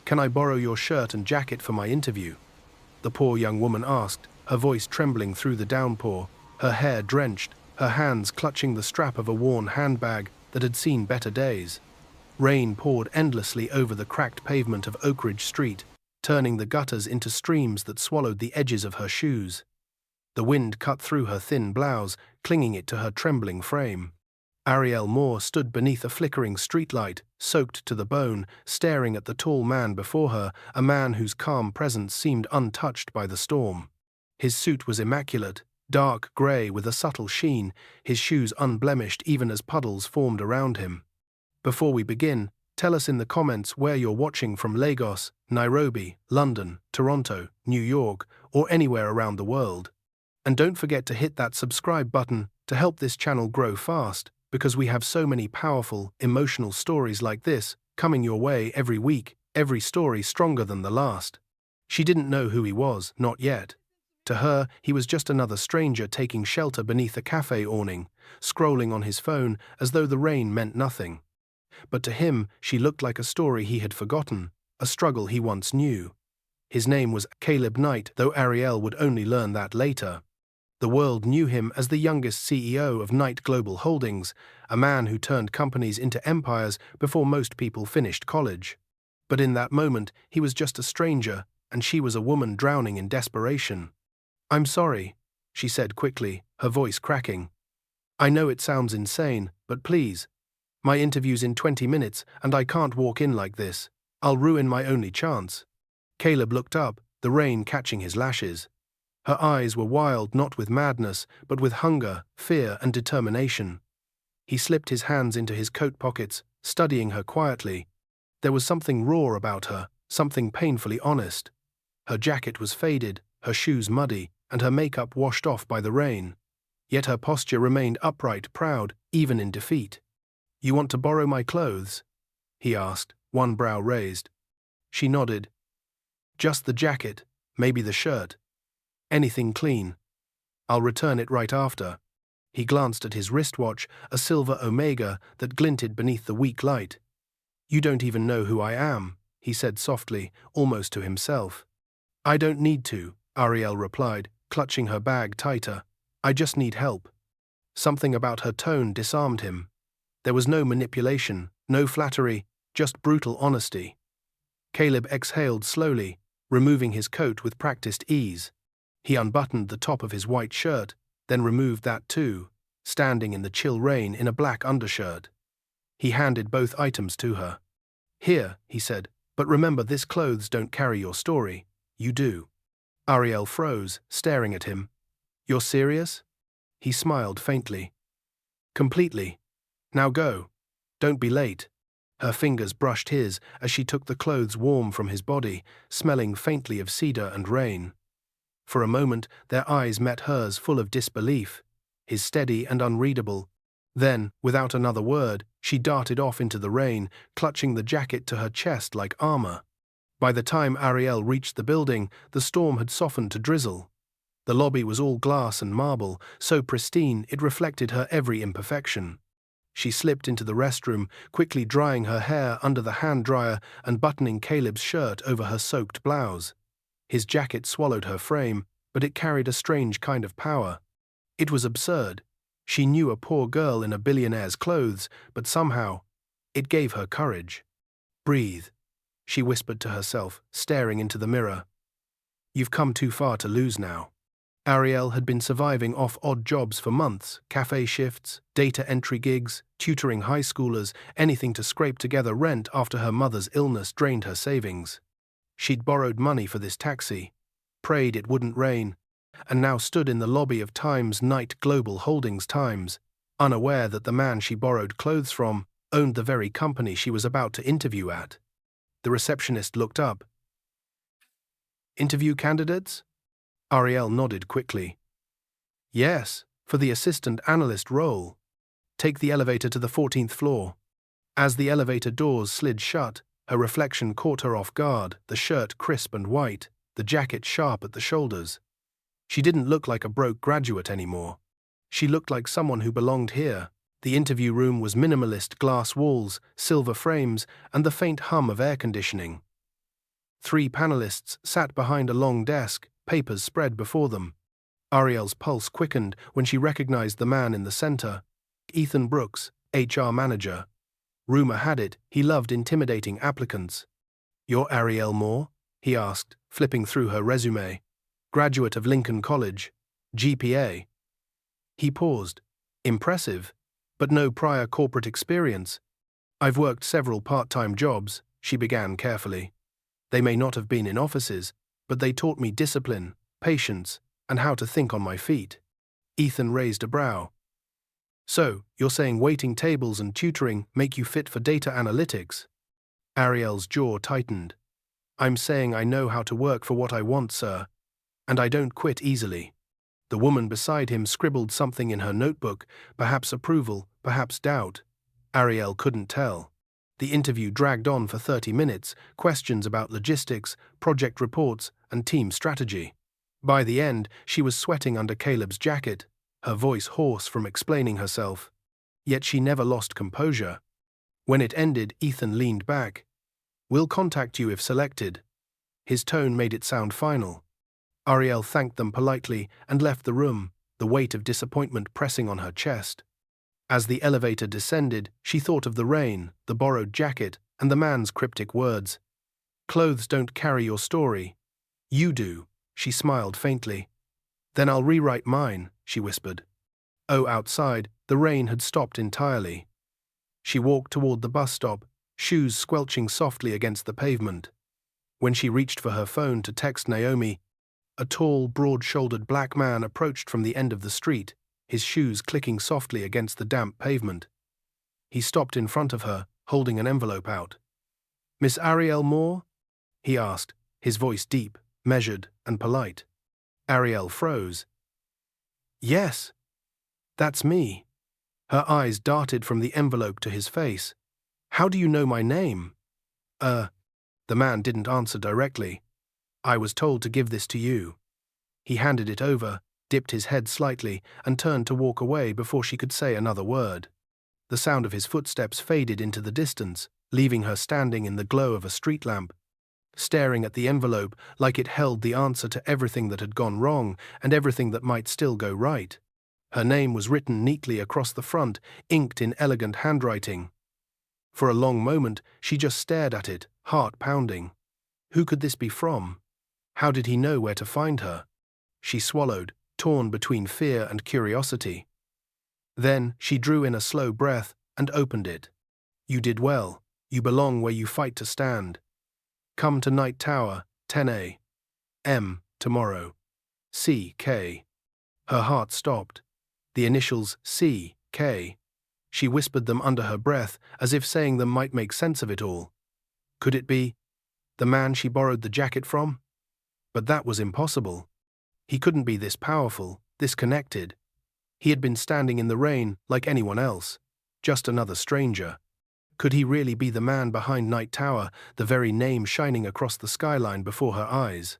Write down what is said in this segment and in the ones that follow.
"Can I borrow your shirt and jacket for my interview?" the poor young woman asked, her voice trembling through the downpour, her hair drenched, her hands clutching the strap of a worn handbag that had seen better days. Rain poured endlessly over the cracked pavement of Oak Ridge Street, turning the gutters into streams that swallowed the edges of her shoes. The wind cut through her thin blouse, clinging it to her trembling frame. Arielle Moore stood beneath a flickering streetlight, soaked to the bone, staring at the tall man before her, a man whose calm presence seemed untouched by the storm. His suit was immaculate, dark grey with a subtle sheen, his shoes unblemished even as puddles formed around him. "Before we begin, tell us in the comments where you're watching from: Lagos, Nairobi, London, Toronto, New York, or anywhere around the world. And don't forget to hit that subscribe button to help this channel grow fast, because we have so many powerful, emotional stories like this coming your way every week, every story stronger than the last." She didn't know who he was, not yet. To her, he was just another stranger taking shelter beneath a cafe awning, scrolling on his phone as though the rain meant nothing. But to him, she looked like a story he had forgotten, a struggle he once knew. His name was Caleb Knight, though Arielle would only learn that later. The world knew him as the youngest CEO of Knight Global Holdings, a man who turned companies into empires before most people finished college. But in that moment, he was just a stranger, and she was a woman drowning in desperation. "I'm sorry," she said quickly, her voice cracking. "I know it sounds insane, but please. My interview's in 20 minutes, and I can't walk in like this. I'll ruin my only chance." Caleb looked up, the rain catching his lashes. Her eyes were wild not with madness, but with hunger, fear, and determination. He slipped his hands into his coat pockets, studying her quietly. There was something raw about her, something painfully honest. Her jacket was faded, her shoes muddy, and her makeup washed off by the rain. Yet her posture remained upright, proud, even in defeat. "You want to borrow my clothes?" he asked, one brow raised. She nodded. "Just the jacket, maybe the shirt. Anything clean. I'll return it right after." He glanced at his wristwatch, a silver Omega that glinted beneath the weak light. "You don't even know who I am," he said softly, almost to himself. "I don't need to," Arielle replied, clutching her bag tighter. "I just need help." Something about her tone disarmed him. There was no manipulation, no flattery, just brutal honesty. Caleb exhaled slowly, removing his coat with practiced ease. He unbuttoned the top of his white shirt, then removed that too, standing in the chill rain in a black undershirt. He handed both items to her. "Here," he said, "but remember, this clothes don't carry your story. You do." Arielle froze, staring at him. "You're serious?" He smiled faintly. "Completely. Now go. Don't be late." Her fingers brushed his as she took the clothes warm from his body, smelling faintly of cedar and rain. For a moment, their eyes met hers full of disbelief, his steady and unreadable. Then, without another word, she darted off into the rain, clutching the jacket to her chest like armor. By the time Arielle reached the building, the storm had softened to drizzle. The lobby was all glass and marble, so pristine it reflected her every imperfection. She slipped into the restroom, quickly drying her hair under the hand dryer and buttoning Caleb's shirt over her soaked blouse. His jacket swallowed her frame, but it carried a strange kind of power. It was absurd. She knew a poor girl in a billionaire's clothes, but somehow, it gave her courage. "Breathe," she whispered to herself, staring into the mirror. "You've come too far to lose now." Arielle had been surviving off odd jobs for months, cafe shifts, data entry gigs, tutoring high schoolers, anything to scrape together rent after her mother's illness drained her savings. She'd borrowed money for this taxi, prayed it wouldn't rain, and now stood in the lobby of Times Knight Global Holdings Times, unaware that the man she borrowed clothes from owned the very company she was about to interview at. The receptionist looked up. "Interview candidates?" Arielle nodded quickly. "Yes, for the assistant analyst role. Take the elevator to the 14th floor." As the elevator doors slid shut, her reflection caught her off guard, the shirt crisp and white, the jacket sharp at the shoulders. She didn't look like a broke graduate anymore. She looked like someone who belonged here. The interview room was minimalist glass walls, silver frames, and the faint hum of air conditioning. 3 panelists sat behind a long desk, papers spread before them. Arielle's pulse quickened when she recognized the man in the center, Ethan Brooks, HR manager. Rumor had it he loved intimidating applicants. "You're Arielle Moore?" he asked, flipping through her resume. "Graduate of Lincoln College. GPA." He paused. Impressive, but no prior corporate experience. "I've worked several part-time jobs," she began carefully. "They may not have been in offices, but they taught me discipline, patience, and how to think on my feet." Ethan raised a brow. "So, you're saying waiting tables and tutoring make you fit for data analytics?" Arielle's jaw tightened. "I'm saying I know how to work for what I want, sir, and I don't quit easily." The woman beside him scribbled something in her notebook, perhaps approval, perhaps doubt. Arielle couldn't tell. The interview dragged on for 30 minutes, questions about logistics, project reports, and team strategy. By the end, she was sweating under Caleb's jacket, her voice hoarse from explaining herself. Yet she never lost composure. When it ended, Ethan leaned back. "We'll contact you if selected." His tone made it sound final. Arielle thanked them politely and left the room, the weight of disappointment pressing on her chest. As the elevator descended, she thought of the rain, the borrowed jacket, and the man's cryptic words. "Clothes don't carry your story. You do," she smiled faintly. "Then I'll rewrite mine," she whispered. Oh, outside, the rain had stopped entirely. She walked toward the bus stop, shoes squelching softly against the pavement. When she reached for her phone to text Naomi, a tall, broad-shouldered black man approached from the end of the street, his shoes clicking softly against the damp pavement. He stopped in front of her, holding an envelope out. "Miss Arielle Moore?" he asked, his voice deep, measured, and polite. Arielle froze. "Yes, that's me." Her eyes darted from the envelope to his face. "How do you know my name?" The man didn't answer directly. "I was told to give this to you." He handed it over, dipped his head slightly, and turned to walk away before she could say another word. The sound of his footsteps faded into the distance, leaving her standing in the glow of a street lamp, staring at the envelope like it held the answer to everything that had gone wrong and everything that might still go right. Her name was written neatly across the front, inked in elegant handwriting. For a long moment, she just stared at it, heart pounding. Who could this be from? How did he know where to find her? She swallowed, torn between fear and curiosity. Then she drew in a slow breath and opened it. "You did well. You belong where you fight to stand. Come to Night Tower, 10 a.m. tomorrow. C.K." Her heart stopped. The initials C.K. She whispered them under her breath, as if saying them might make sense of it all. Could it be the man she borrowed the jacket from? But that was impossible. He couldn't be this powerful, this connected. He had been standing in the rain like anyone else, just another stranger. Could he really be the man behind Night Tower, the very name shining across the skyline before her eyes?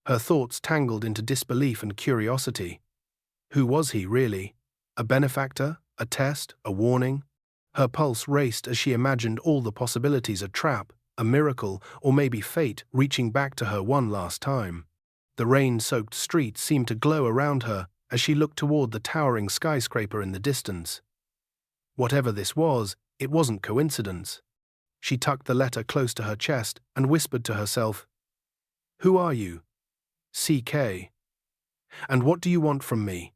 Her thoughts tangled into disbelief and curiosity. Who was he, really? A benefactor? A test? A warning? Her pulse raced as she imagined all the possibilities: a trap, a miracle, or maybe fate reaching back to her one last time. The rain-soaked streets seemed to glow around her as she looked toward the towering skyscraper in the distance. Whatever this was, it wasn't coincidence. She tucked the letter close to her chest and whispered to herself, "Who are you? C.K. And what do you want from me?"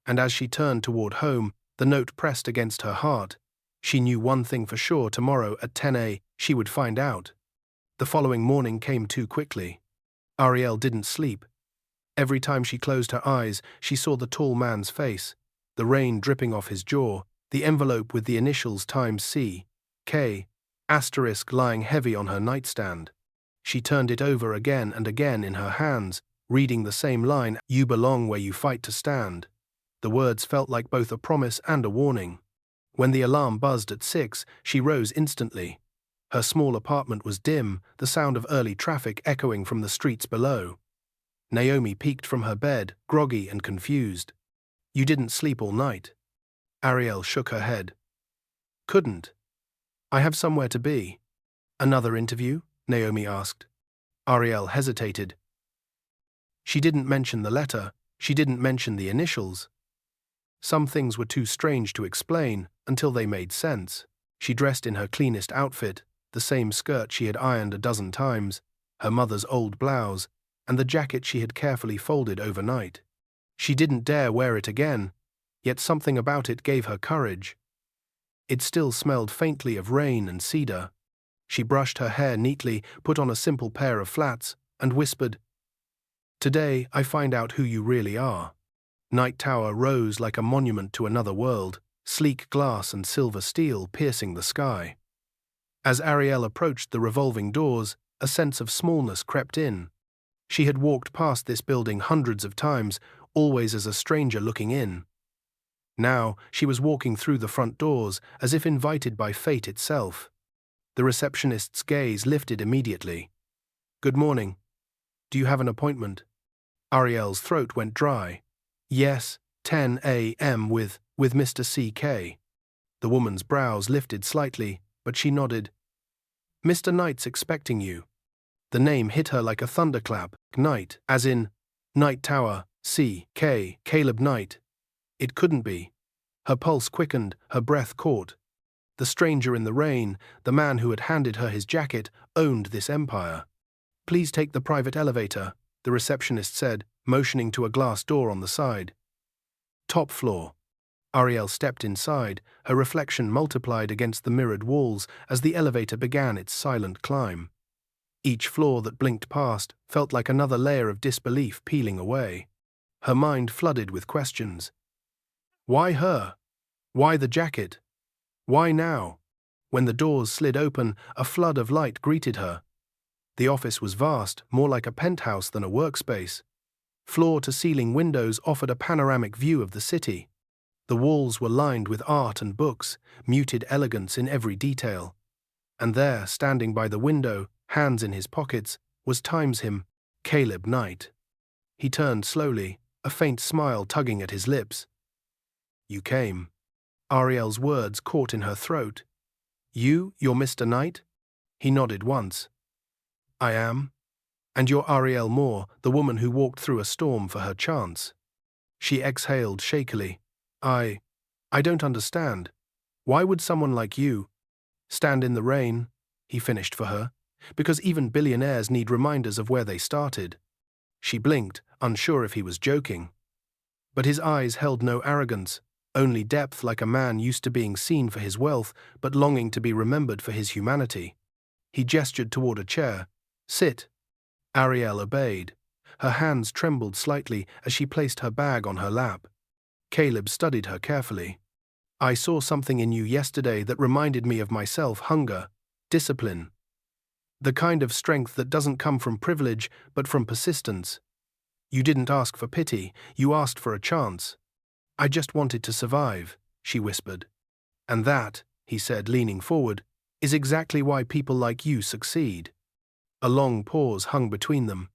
And as she turned toward home, the note pressed against her heart. She knew one thing for sure: tomorrow at 10 a.m. she would find out. The following morning came too quickly. Arielle didn't sleep. Every time she closed her eyes, she saw the tall man's face, the rain dripping off his jaw, the envelope with the initials times C.K. asterisk lying heavy on her nightstand. She turned it over again and again in her hands, reading the same line, "You belong where you fight to stand." The words felt like both a promise and a warning. When the alarm buzzed at 6, she rose instantly. Her small apartment was dim, the sound of early traffic echoing from the streets below. Naomi peeked from her bed, groggy and confused. "You didn't sleep all night?" Arielle shook her head. "Couldn't. I have somewhere to be." "Another interview?" Naomi asked. Arielle hesitated. She didn't mention the letter, she didn't mention the initials. Some things were too strange to explain until they made sense. She dressed in her cleanest outfit, the same skirt she had ironed a dozen times, her mother's old blouse, and the jacket she had carefully folded overnight. She didn't dare wear it again, yet something about it gave her courage. It still smelled faintly of rain and cedar. She brushed her hair neatly, put on a simple pair of flats, and whispered, "Today I find out who you really are." Night Tower rose like a monument to another world, sleek glass and silver steel piercing the sky. As Arielle approached the revolving doors, a sense of smallness crept in. She had walked past this building hundreds of times, always as a stranger looking in. Now she was walking through the front doors, as if invited by fate itself. The receptionist's gaze lifted immediately. "Good morning. Do you have an appointment?" Arielle's throat went dry. "Yes, 10 a.m. with Mr. C.K." The woman's brows lifted slightly, but she nodded. "Mr. Knight's expecting you." The name hit her like a thunderclap. Knight, as in Night Tower, C.K., Caleb Knight. It couldn't be. Her pulse quickened, her breath caught. The stranger in the rain, the man who had handed her his jacket, owned this empire. "Please take the private elevator," the receptionist said, motioning to a glass door on the side. "Top floor." Arielle stepped inside, her reflection multiplied against the mirrored walls as the elevator began its silent climb. Each floor that blinked past felt like another layer of disbelief peeling away. Her mind flooded with questions. Why her? Why the jacket? Why now? When the doors slid open, a flood of light greeted her. The office was vast, more like a penthouse than a workspace. Floor-to-ceiling windows offered a panoramic view of the city. The walls were lined with art and books, muted elegance in every detail. And there, standing by the window, hands in his pockets, was him, Caleb Knight. He turned slowly, a faint smile tugging at his lips. "You came." Arielle's words caught in her throat. "You're Mr. Knight?" He nodded once. "I am. And you're Arielle Moore, the woman who walked through a storm for her chance." She exhaled shakily. I don't understand. Why would someone like you stand in the rain?" he finished for her. "Because even billionaires need reminders of where they started." She blinked, unsure if he was joking. But his eyes held no arrogance, only depth, like a man used to being seen for his wealth but longing to be remembered for his humanity. He gestured toward a chair. "Sit." Arielle obeyed. Her hands trembled slightly as she placed her bag on her lap. Caleb studied her carefully. "I saw something in you yesterday that reminded me of myself: hunger, discipline. The kind of strength that doesn't come from privilege, but from persistence. You didn't ask for pity, you asked for a chance." "I just wanted to survive," she whispered. "And that," he said, leaning forward, "is exactly why people like you succeed." A long pause hung between them.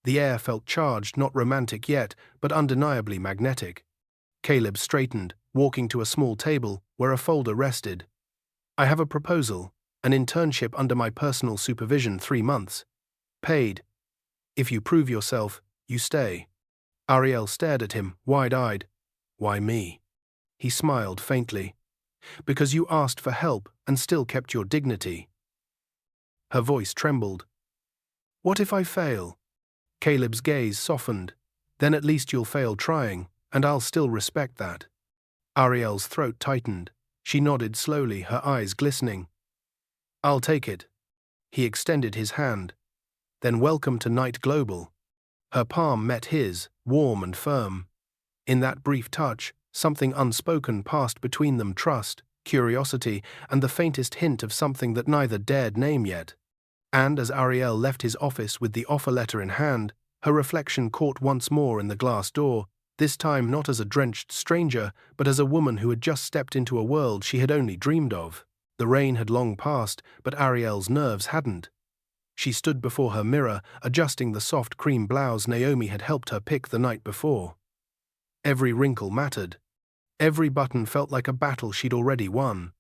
The air felt charged, not romantic yet, but undeniably magnetic. Caleb straightened, walking to a small table where a folder rested. "I have a proposal, an internship under my personal supervision, 3 months. Paid. If you prove yourself, you stay." Arielle stared at him, wide-eyed. "Why me?" He smiled faintly. "Because you asked for help and still kept your dignity." Her voice trembled. "What if I fail?" Caleb's gaze softened. "Then at least you'll fail trying, and I'll still respect that." Arielle's throat tightened. She nodded slowly, her eyes glistening. "I'll take it." He extended his hand. "Then welcome to Night Global." Her palm met his, warm and firm. In that brief touch, something unspoken passed between them: trust, curiosity, and the faintest hint of something that neither dared name yet. And as Arielle left his office with the offer letter in hand, her reflection caught once more in the glass door, this time not as a drenched stranger, but as a woman who had just stepped into a world she had only dreamed of. The rain had long passed, but Arielle's nerves hadn't. She stood before her mirror, adjusting the soft cream blouse Naomi had helped her pick the night before. Every wrinkle mattered. Every button felt like a battle she'd already won.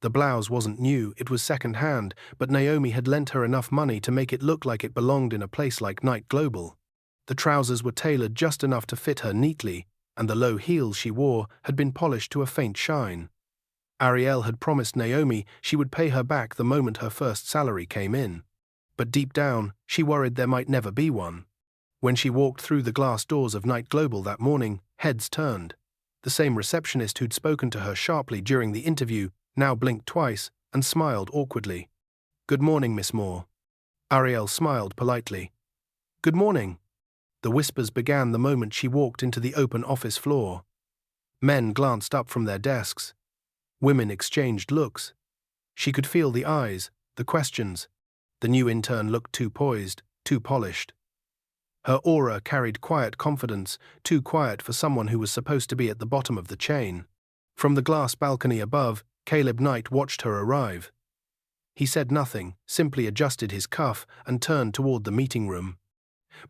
The blouse wasn't new, it was second-hand, but Naomi had lent her enough money to make it look like it belonged in a place like Night Global. The trousers were tailored just enough to fit her neatly, and the low heels she wore had been polished to a faint shine. Arielle had promised Naomi she would pay her back the moment her first salary came in. But deep down, she worried there might never be one. When she walked through the glass doors of Night Global that morning, heads turned. The same receptionist who'd spoken to her sharply during the interview now blinked twice and smiled awkwardly. "Good morning, Miss Moore." Arielle smiled politely. "Good morning." The whispers began the moment she walked into the open office floor. Men glanced up from their desks. Women exchanged looks. She could feel the eyes, the questions. The new intern looked too poised, too polished. Her aura carried quiet confidence, too quiet for someone who was supposed to be at the bottom of the chain. From the glass balcony above, Caleb Knight watched her arrive. He said nothing, simply adjusted his cuff and turned toward the meeting room.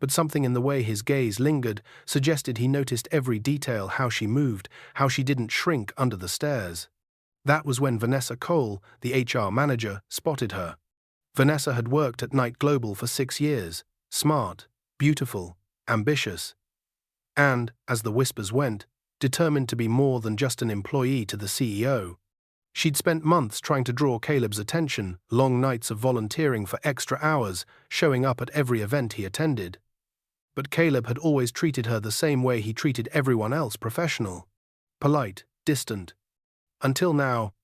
But something in the way his gaze lingered suggested he noticed every detail, how she moved, how she didn't shrink under the stares. That was when Vanessa Cole, the HR manager, spotted her. Vanessa had worked at Night Global for 6 years, smart, beautiful, ambitious, and, as the whispers went, determined to be more than just an employee to the CEO. She'd spent months trying to draw Caleb's attention, long nights of volunteering for extra hours, showing up at every event he attended. But Caleb had always treated her the same way he treated everyone else, professional. Polite, distant. Until now,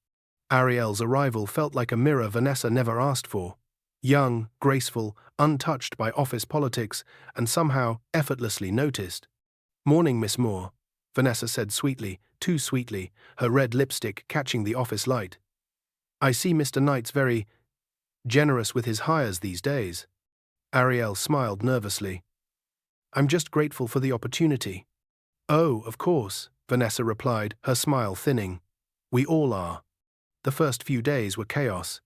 Arielle's arrival felt like a mirror Vanessa never asked for. Young, graceful, untouched by office politics, and somehow effortlessly noticed. "Morning, Miss Moore," Vanessa said sweetly, too sweetly, her red lipstick catching the office light. "I see Mr. Knight's very generous with his hires these days." Arielle smiled nervously. "I'm just grateful for the opportunity." "Oh, of course," Vanessa replied, her smile thinning. "We all are." The first few days were chaos.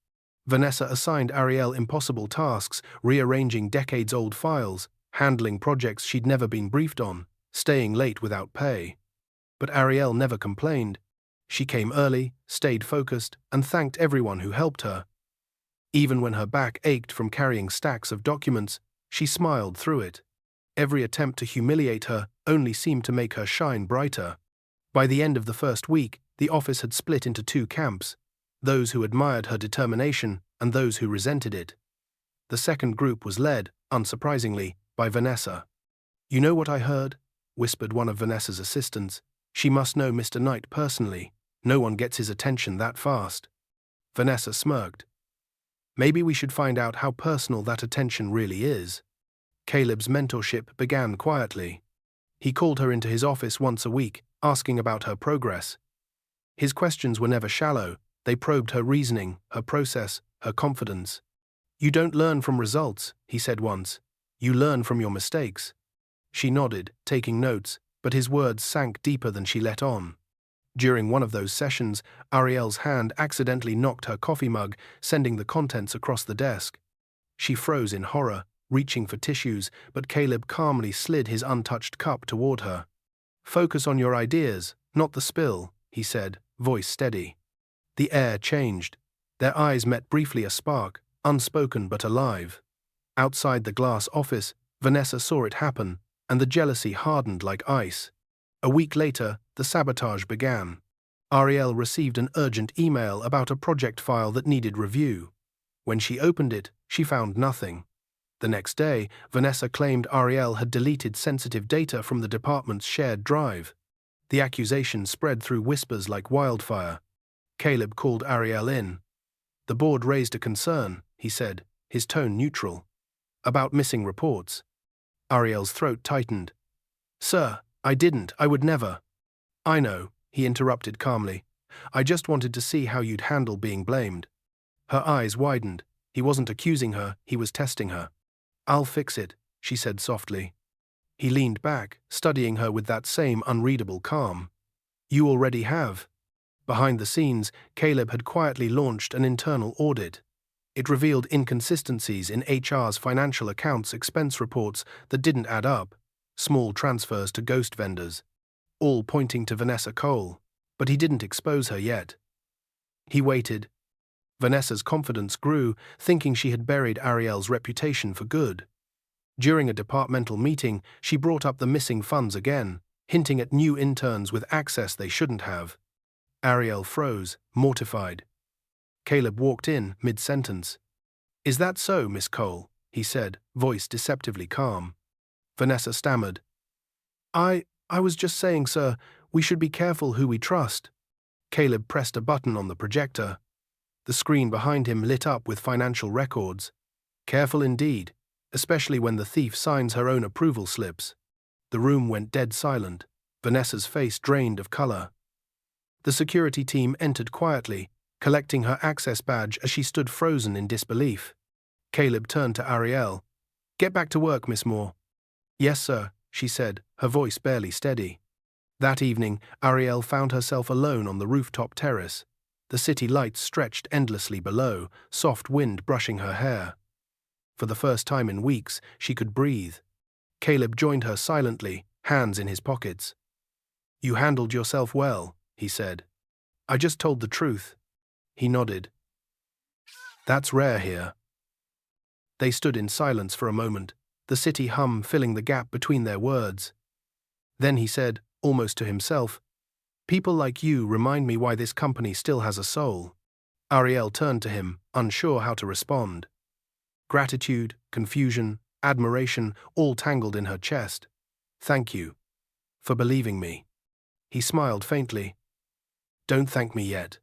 Vanessa assigned Arielle impossible tasks, rearranging decades-old files, handling projects she'd never been briefed on, staying late without pay. But Arielle never complained. She came early, stayed focused, and thanked everyone who helped her. Even when her back ached from carrying stacks of documents, she smiled through it. Every attempt to humiliate her only seemed to make her shine brighter. By the end of the first week, the office had split into 2 camps, those who admired her determination and those who resented it. The second group was led, unsurprisingly, by Vanessa. "You know what I heard?" whispered one of Vanessa's assistants. "She must know Mr. Knight personally. No one gets his attention that fast." Vanessa smirked. "Maybe we should find out how personal that attention really is." Caleb's mentorship began quietly. He called her into his office once a week, asking about her progress. His questions were never shallow. They probed her reasoning, her process, her confidence. "You don't learn from results," he said once. "You learn from your mistakes." She nodded, taking notes, but his words sank deeper than she let on. During one of those sessions, Arielle's hand accidentally knocked her coffee mug, sending the contents across the desk. She froze in horror, reaching for tissues, but Caleb calmly slid his untouched cup toward her. "Focus on your ideas, not the spill," he said, voice steady. The air changed. Their eyes met briefly, a spark, unspoken but alive. Outside the glass office, Vanessa saw it happen, and the jealousy hardened like ice. A week later, the sabotage began. Arielle received an urgent email about a project file that needed review. When she opened it, she found nothing. The next day, Vanessa claimed Arielle had deleted sensitive data from the department's shared drive. The accusation spread through whispers like wildfire. Caleb called Arielle in. "The board raised a concern," he said, his tone neutral. "About missing reports." Arielle's throat tightened. "Sir, I would never." "I know," he interrupted calmly. "I just wanted to see how you'd handle being blamed." Her eyes widened. He wasn't accusing her, he was testing her. "I'll fix it," she said softly. He leaned back, studying her with that same unreadable calm. "You already have." Behind the scenes, Caleb had quietly launched an internal audit. It revealed inconsistencies in HR's financial accounts expense reports that didn't add up, small transfers to ghost vendors, all pointing to Vanessa Cole, but he didn't expose her yet. He waited. Vanessa's confidence grew, thinking she had buried Arielle's reputation for good. During a departmental meeting, she brought up the missing funds again, hinting at new interns with access they shouldn't have. Arielle froze, mortified. Caleb walked in, mid-sentence. "Is that so, Miss Cole?" he said, voice deceptively calm. Vanessa stammered. I was just saying, sir, we should be careful who we trust." Caleb pressed a button on the projector. The screen behind him lit up with financial records. Careful indeed, especially when the thief signs her own approval slips. The room went dead silent, Vanessa's face drained of color. The security team entered quietly, collecting her access badge as she stood frozen in disbelief. Caleb turned to Arielle. "Get back to work, Miss Moore." "Yes, sir," she said, her voice barely steady. That evening, Arielle found herself alone on the rooftop terrace. The city lights stretched endlessly below, soft wind brushing her hair. For the first time in weeks, she could breathe. Caleb joined her silently, hands in his pockets. "You handled yourself well," he said. "I just told the truth." He nodded. "That's rare here." They stood in silence for a moment, the city hum filling the gap between their words. Then he said, almost to himself, "People like you remind me why this company still has a soul." Arielle turned to him, unsure how to respond. Gratitude, confusion, admiration, all tangled in her chest. "Thank you. For believing me." He smiled faintly. "Don't thank me yet.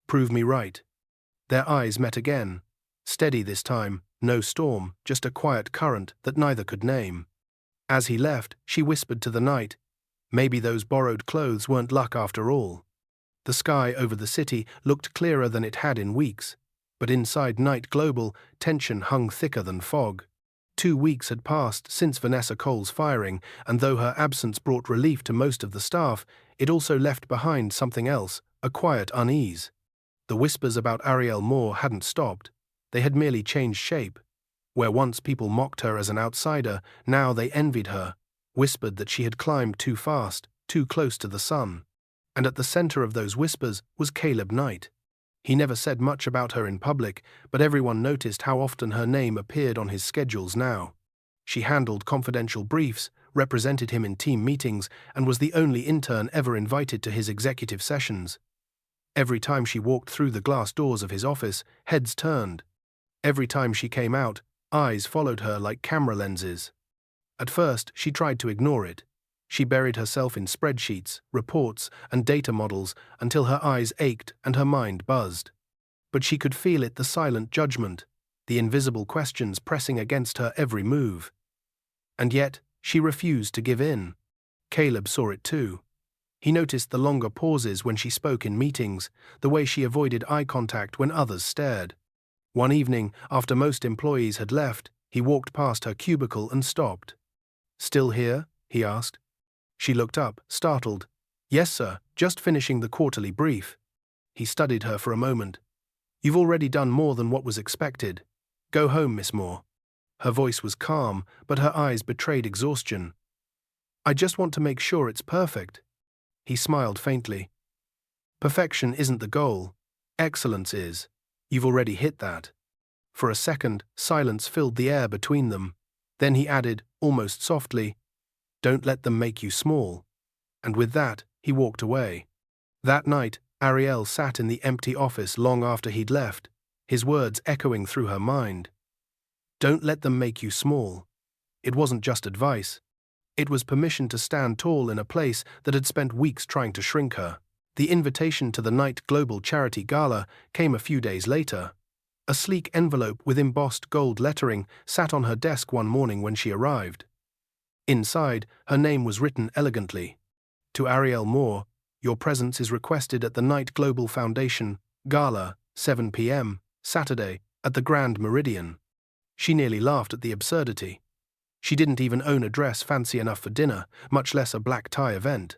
Prove me right." Their eyes met again. Steady this time, no storm, just a quiet current that neither could name. As he left, she whispered to the night, maybe those borrowed clothes weren't luck after all. The sky over the city looked clearer than it had in weeks, but inside Night Global, tension hung thicker than fog. 2 weeks had passed since Vanessa Cole's firing, and though her absence brought relief to most of the staff, it also left behind something else, a quiet unease. The whispers about Arielle Moore hadn't stopped. They had merely changed shape. Where once people mocked her as an outsider, now they envied her, whispered that she had climbed too fast, too close to the sun. And at the center of those whispers was Caleb Knight. He never said much about her in public, but everyone noticed how often her name appeared on his schedules now. She handled confidential briefs, represented him in team meetings, and was the only intern ever invited to his executive sessions. Every time she walked through the glass doors of his office, heads turned. Every time she came out, eyes followed her like camera lenses. At first, she tried to ignore it. She buried herself in spreadsheets, reports, and data models until her eyes ached and her mind buzzed. But she could feel it, the silent judgment, the invisible questions pressing against her every move. And yet, she refused to give in. Caleb saw it too. He noticed the longer pauses when she spoke in meetings, the way she avoided eye contact when others stared. One evening, after most employees had left, he walked past her cubicle and stopped. "Still here?" he asked. She looked up, startled. "Yes, sir, just finishing the quarterly brief." He studied her for a moment. "You've already done more than what was expected. Go home, Miss Moore." Her voice was calm, but her eyes betrayed exhaustion. "I just want to make sure it's perfect." He smiled faintly. "Perfection isn't the goal. Excellence is. You've already hit that." For a second, silence filled the air between them. Then he added, almost softly, "Don't let them make you small." And with that, he walked away. That night, Arielle sat in the empty office long after he'd left, his words echoing through her mind. Don't let them make you small. It wasn't just advice. It was permission to stand tall in a place that had spent weeks trying to shrink her. The invitation to the Night Global Charity Gala came a few days later. A sleek envelope with embossed gold lettering sat on her desk one morning when she arrived. Inside, her name was written elegantly. To Arielle Moore, your presence is requested at the Night Global Foundation Gala, 7 p.m., Saturday, at the Grand Meridian. She nearly laughed at the absurdity. She didn't even own a dress fancy enough for dinner, much less a black tie event.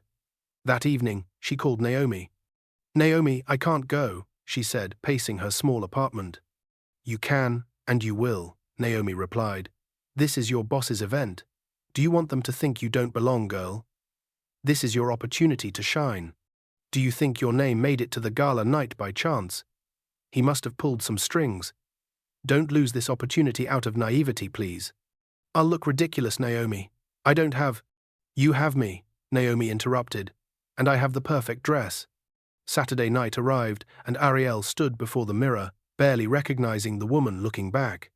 That evening, she called Naomi. "Naomi, I can't go," she said, pacing her small apartment. "You can, and you will," Naomi replied. "This is your boss's event. Do you want them to think you don't belong, girl? This is your opportunity to shine." Do you think your name made it to the gala night by chance? He must have pulled some strings. Don't lose this opportunity out of naivety, please. I'll look ridiculous, Naomi. I don't have— You have me, Naomi interrupted, and I have the perfect dress. Saturday night arrived, and Arielle stood before the mirror, barely recognizing the woman looking back.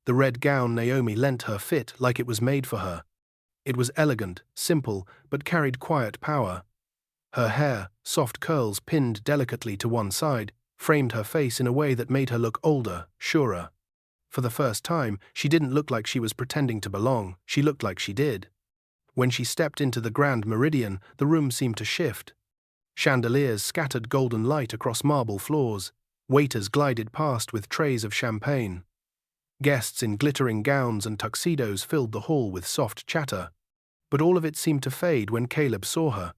The red gown Naomi lent her fit like it was made for her. It was elegant, simple, but carried quiet power. Her hair, soft curls pinned delicately to one side, framed her face in a way that made her look older, surer. For the first time, she didn't look like she was pretending to belong, she looked like she did. When she stepped into the Grand Meridian, the room seemed to shift. Chandeliers scattered golden light across marble floors. Waiters glided past with trays of champagne. Guests in glittering gowns and tuxedos filled the hall with soft chatter. But all of it seemed to fade when Caleb saw her.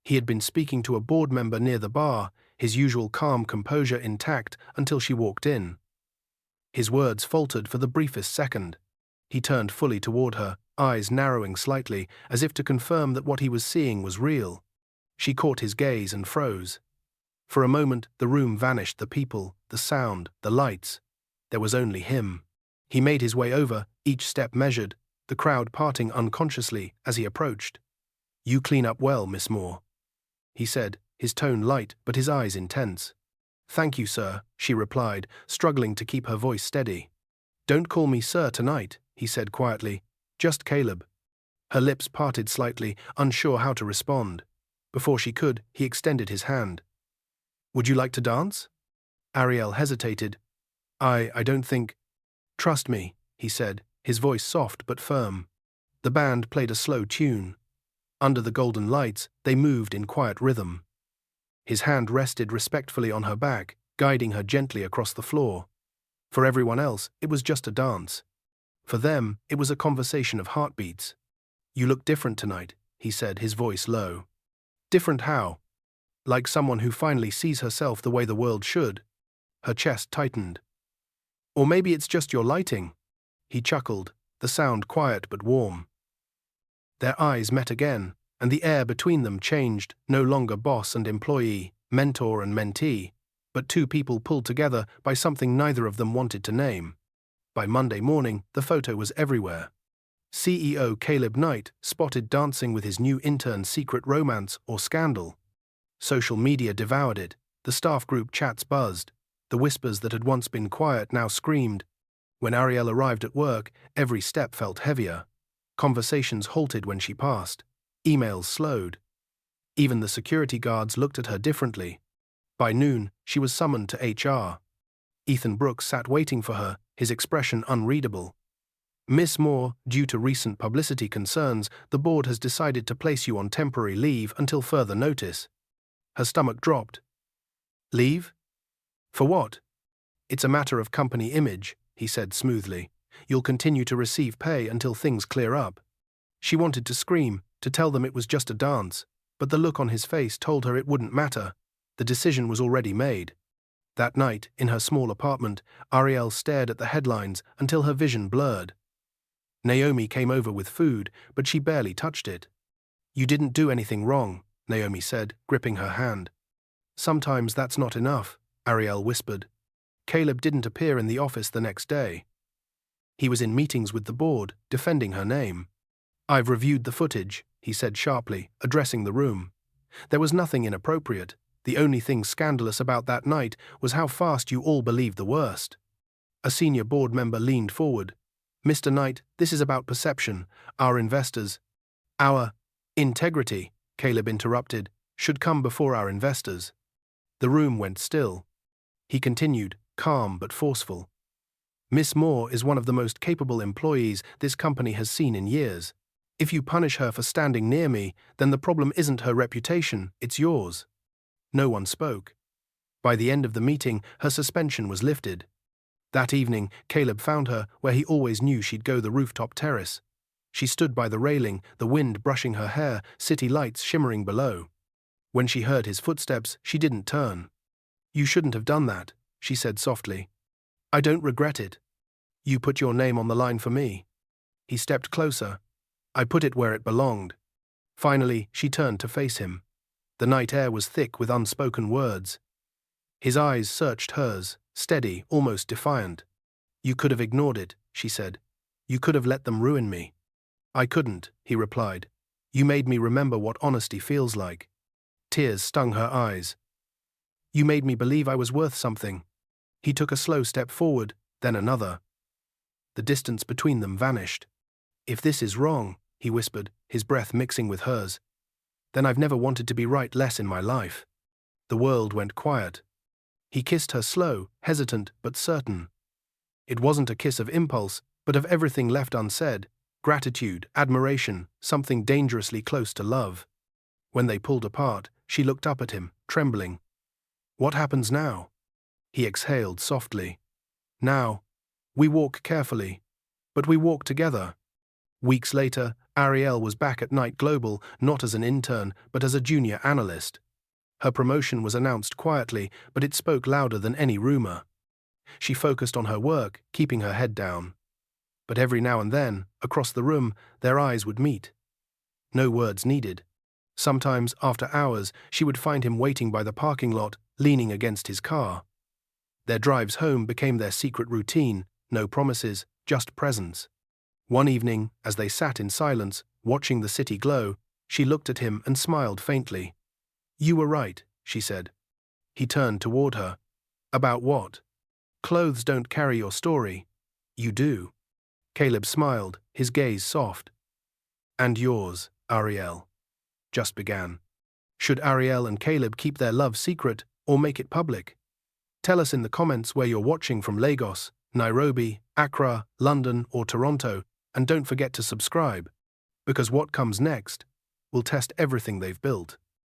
He had been speaking to a board member near the bar, his usual calm composure intact until she walked in. His words faltered for the briefest second. He turned fully toward her, eyes narrowing slightly, as if to confirm that what he was seeing was real. She caught his gaze and froze. For a moment, the room vanished, the people, the sound, the lights. There was only him. He made his way over, each step measured, the crowd parting unconsciously as he approached. "You clean up well, Miss Moore," he said, his tone light but his eyes intense. "Thank you, sir," she replied, struggling to keep her voice steady. "Don't call me sir tonight," he said quietly. "Just Caleb." Her lips parted slightly, unsure how to respond. Before she could, he extended his hand. "Would you like to dance?" Arielle hesitated. I don't think— "Trust me," he said, his voice soft but firm. The band played a slow tune. Under the golden lights, they moved in quiet rhythm. His hand rested respectfully on her back, guiding her gently across the floor. For everyone else, it was just a dance. For them, it was a conversation of heartbeats. "You look different tonight," he said, his voice low. "Different how?" "Like someone who finally sees herself the way the world should." Her chest tightened. "Or maybe it's just your lighting." He chuckled, the sound quiet but warm. Their eyes met again, and the air between them changed, no longer boss and employee, mentor and mentee, but two people pulled together by something neither of them wanted to name. By Monday morning, the photo was everywhere. CEO Caleb Knight spotted dancing with his new intern's secret romance or scandal. Social media devoured it, the staff group chats buzzed, the whispers that had once been quiet now screamed. When Arielle arrived at work, every step felt heavier. Conversations halted when she passed. Emails slowed. Even the security guards looked at her differently. By noon, she was summoned to HR. Ethan Brooks sat waiting for her, his expression unreadable. "Miss Moore, due to recent publicity concerns, the board has decided to place you on temporary leave until further notice." Her stomach dropped. "Leave? For what?" "It's a matter of company image," he said smoothly. "You'll continue to receive pay until things clear up." She wanted to scream, to tell them it was just a dance, but the look on his face told her it wouldn't matter. The decision was already made. That night, in her small apartment, Arielle stared at the headlines until her vision blurred. Naomi came over with food, but she barely touched it. "You didn't do anything wrong," Naomi said, gripping her hand. "Sometimes that's not enough," Arielle whispered. Caleb didn't appear in the office the next day. He was in meetings with the board, defending her name. "I've reviewed the footage," he said sharply, addressing the room. There was nothing inappropriate. The only thing scandalous about that night was how fast you all believed the worst. A senior board member leaned forward. "Mr. Knight, this is about perception. Our investors—" "Our integrity," Caleb interrupted, "should come before our investors." The room went still. He continued, calm but forceful. "Miss Moore is one of the most capable employees this company has seen in years. If you punish her for standing near me, then the problem isn't her reputation, it's yours." No one spoke. By the end of the meeting, her suspension was lifted. That evening, Caleb found her where he always knew she'd go, the rooftop terrace. She stood by the railing, the wind brushing her hair, city lights shimmering below. When she heard his footsteps, she didn't turn. "You shouldn't have done that," she said softly. "I don't regret it. You put your name on the line for me." He stepped closer. "I put it where it belonged." Finally, she turned to face him. The night air was thick with unspoken words. His eyes searched hers, steady, almost defiant. "You could have ignored it," she said. "You could have let them ruin me." "I couldn't," he replied. "You made me remember what honesty feels like." Tears stung her eyes. "You made me believe I was worth something." He took a slow step forward, then another. The distance between them vanished. "If this is wrong," he whispered, his breath mixing with hers, "then I've never wanted to be right less in my life." The world went quiet. He kissed her slow, hesitant, but certain. It wasn't a kiss of impulse, but of everything left unsaid: gratitude, admiration, something dangerously close to love. When they pulled apart, she looked up at him, trembling. "What happens now?" He exhaled softly. "Now, we walk carefully, but we walk together." Weeks later, Arielle was back at Night Global, not as an intern, but as a junior analyst. Her promotion was announced quietly, but it spoke louder than any rumor. She focused on her work, keeping her head down. But every now and then, across the room, their eyes would meet. No words needed. Sometimes, after hours, she would find him waiting by the parking lot, leaning against his car. Their drives home became their secret routine, no promises, just presence. One evening, as they sat in silence, watching the city glow, she looked at him and smiled faintly. "You were right," she said. He turned toward her. "About what?" "Clothes don't carry your story." "You do." Caleb smiled, his gaze soft. "And yours, Arielle," just began. Should Arielle and Caleb keep their love secret or make it public? Tell us in the comments where you're watching from: Lagos, Nairobi, Accra, London, or Toronto, and don't forget to subscribe, because what comes next will test everything they've built.